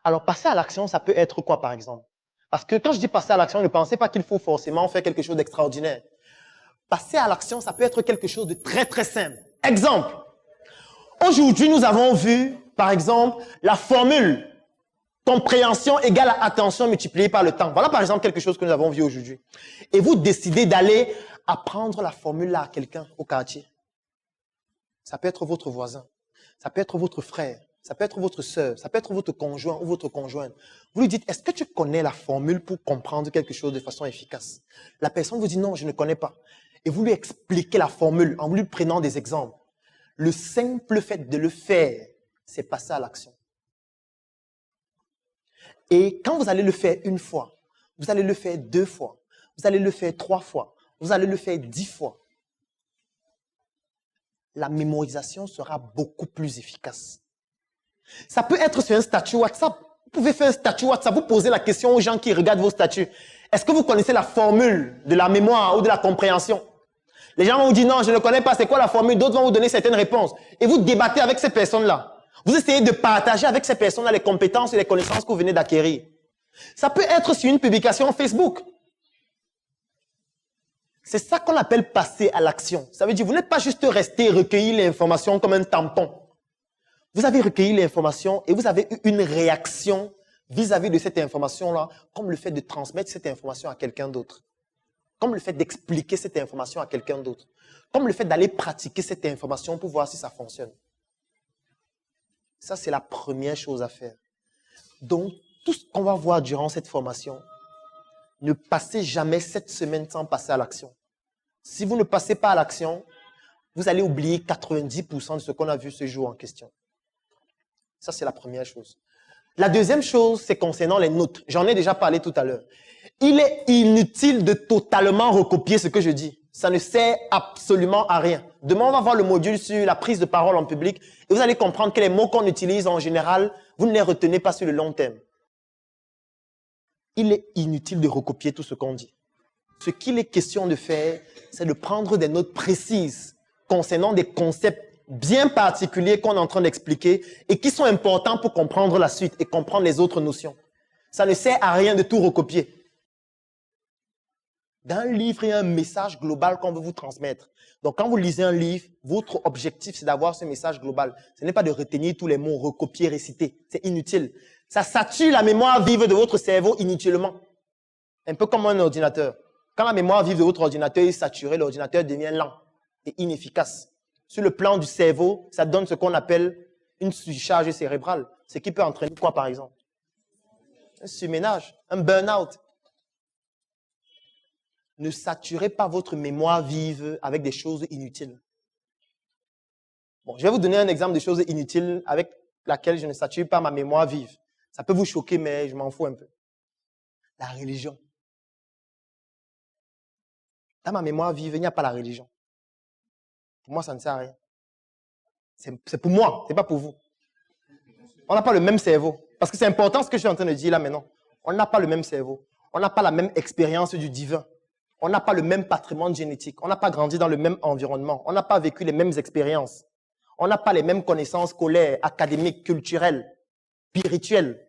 Alors, passer à l'action, ça peut être quoi, par exemple? Parce que quand je dis passer à l'action, ne pensez pas qu'il faut forcément faire quelque chose d'extraordinaire. Passer à l'action, ça peut être quelque chose de très, très simple. Exemple. Aujourd'hui, nous avons vu, par exemple, la formule compréhension égale à attention multipliée par le temps. Voilà, par exemple, quelque chose que nous avons vu aujourd'hui. Et vous décidez d'aller apprendre la formule-là à quelqu'un au quartier. Ça peut être votre voisin. Ça peut être votre frère. Ça peut être votre sœur. Ça peut être votre conjoint ou votre conjointe. Vous lui dites, est-ce que tu connais la formule pour comprendre quelque chose de façon efficace? La personne vous dit, non, je ne connais pas. Et vous lui expliquez la formule en lui prenant des exemples. Le simple fait de le faire, c'est passer à l'action. Et quand vous allez le faire une fois, vous allez le faire 2 fois, vous allez le faire 3 fois, vous allez le faire 10 fois, la mémorisation sera beaucoup plus efficace. Ça peut être sur un statut WhatsApp. Vous pouvez faire un statut WhatsApp, vous posez la question aux gens qui regardent vos statuts. Est-ce que vous connaissez la formule de la mémoire ou de la compréhension? Les gens vont vous dire non, je ne connais pas, c'est quoi la formule? D'autres vont vous donner certaines réponses. Et vous débattez avec ces personnes-là. Vous essayez de partager avec ces personnes-là les compétences et les connaissances que vous venez d'acquérir. Ça peut être sur une publication Facebook. C'est ça qu'on appelle passer à l'action. Ça veut dire, vous n'êtes pas juste resté recueillir l'information comme un tampon. Vous avez recueilli l'information et vous avez eu une réaction vis-à-vis de cette information-là, comme le fait de transmettre cette information à quelqu'un d'autre. Comme le fait d'expliquer cette information à quelqu'un d'autre. Comme le fait d'aller pratiquer cette information pour voir si ça fonctionne. Ça, c'est la première chose à faire. Donc, tout ce qu'on va voir durant cette formation, ne passez jamais cette semaine sans passer à l'action. Si vous ne passez pas à l'action, vous allez oublier 90% de ce qu'on a vu ce jour en question. Ça, c'est la première chose. La deuxième chose, c'est concernant les notes. J'en ai déjà parlé tout à l'heure. Il est inutile de totalement recopier ce que je dis. Ça ne sert absolument à rien. Demain, on va voir le module sur la prise de parole en public et vous allez comprendre que les mots qu'on utilise en général, vous ne les retenez pas sur le long terme. Il est inutile de recopier tout ce qu'on dit. Ce qu'il est question de faire, c'est de prendre des notes précises concernant des concepts bien particuliers qu'on est en train d'expliquer et qui sont importants pour comprendre la suite et comprendre les autres notions. Ça ne sert à rien de tout recopier. Dans un livre, il y a un message global qu'on veut vous transmettre. Donc, quand vous lisez un livre, votre objectif, c'est d'avoir ce message global. Ce n'est pas de retenir tous les mots, recopier, réciter. C'est inutile. Ça sature la mémoire vive de votre cerveau inutilement. Un peu comme un ordinateur. Quand la mémoire vive de votre ordinateur est saturée, l'ordinateur devient lent et inefficace. Sur le plan du cerveau, ça donne ce qu'on appelle une surcharge cérébrale. Ce qui peut entraîner quoi, par exemple? Un surménage, un burn-out. Ne saturez pas votre mémoire vive avec des choses inutiles. Bon, je vais vous donner un exemple de choses inutiles avec laquelle je ne sature pas ma mémoire vive. Ça peut vous choquer, mais je m'en fous un peu. La religion. Dans ma mémoire vive, il n'y a pas la religion. Pour moi, ça ne sert à rien. C'est pour moi, ce n'est pas pour vous. On n'a pas le même cerveau. Parce que c'est important ce que je suis en train de dire là maintenant. On n'a pas le même cerveau. On n'a pas la même expérience du divin. On n'a pas le même patrimoine génétique. On n'a pas grandi dans le même environnement. On n'a pas vécu les mêmes expériences. On n'a pas les mêmes connaissances scolaires, académiques, culturelles, spirituelles.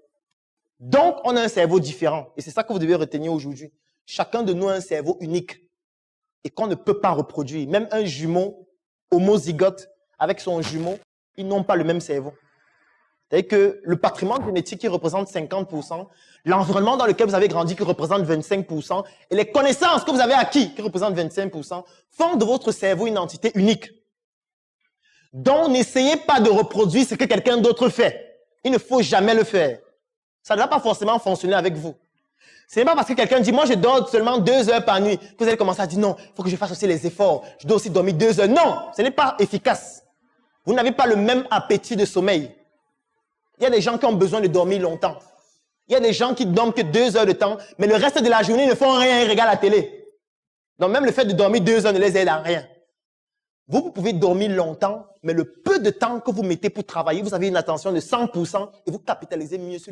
Donc, on a un cerveau différent. Et c'est ça que vous devez retenir aujourd'hui. Chacun de nous a un cerveau unique et qu'on ne peut pas reproduire. Même un jumeau homozygote avec son jumeau, ils n'ont pas le même cerveau. C'est-à-dire que le patrimoine génétique qui représente 50%, l'environnement dans lequel vous avez grandi qui représente 25%, et les connaissances que vous avez acquises qui représentent 25%, font de votre cerveau une entité unique. Donc, n'essayez pas de reproduire ce que quelqu'un d'autre fait. Il ne faut jamais le faire. Ça ne va pas forcément fonctionner avec vous. Ce n'est pas parce que quelqu'un dit, moi je dors seulement 2 heures par nuit, que vous allez commencer à dire, non, il faut que je fasse aussi les efforts. Je dois aussi dormir 2 heures. Non, ce n'est pas efficace. Vous n'avez pas le même appétit de sommeil. Il y a des gens qui ont besoin de dormir longtemps. Il y a des gens qui dorment que 2 heures de temps, mais le reste de la journée, ils ne font rien, ils regardent la télé. Donc même le fait de dormir 2 heures ne les aide à rien. Vous pouvez dormir longtemps, mais le peu de temps que vous mettez pour travailler, vous avez une attention de 100% et vous capitalisez mieux sur le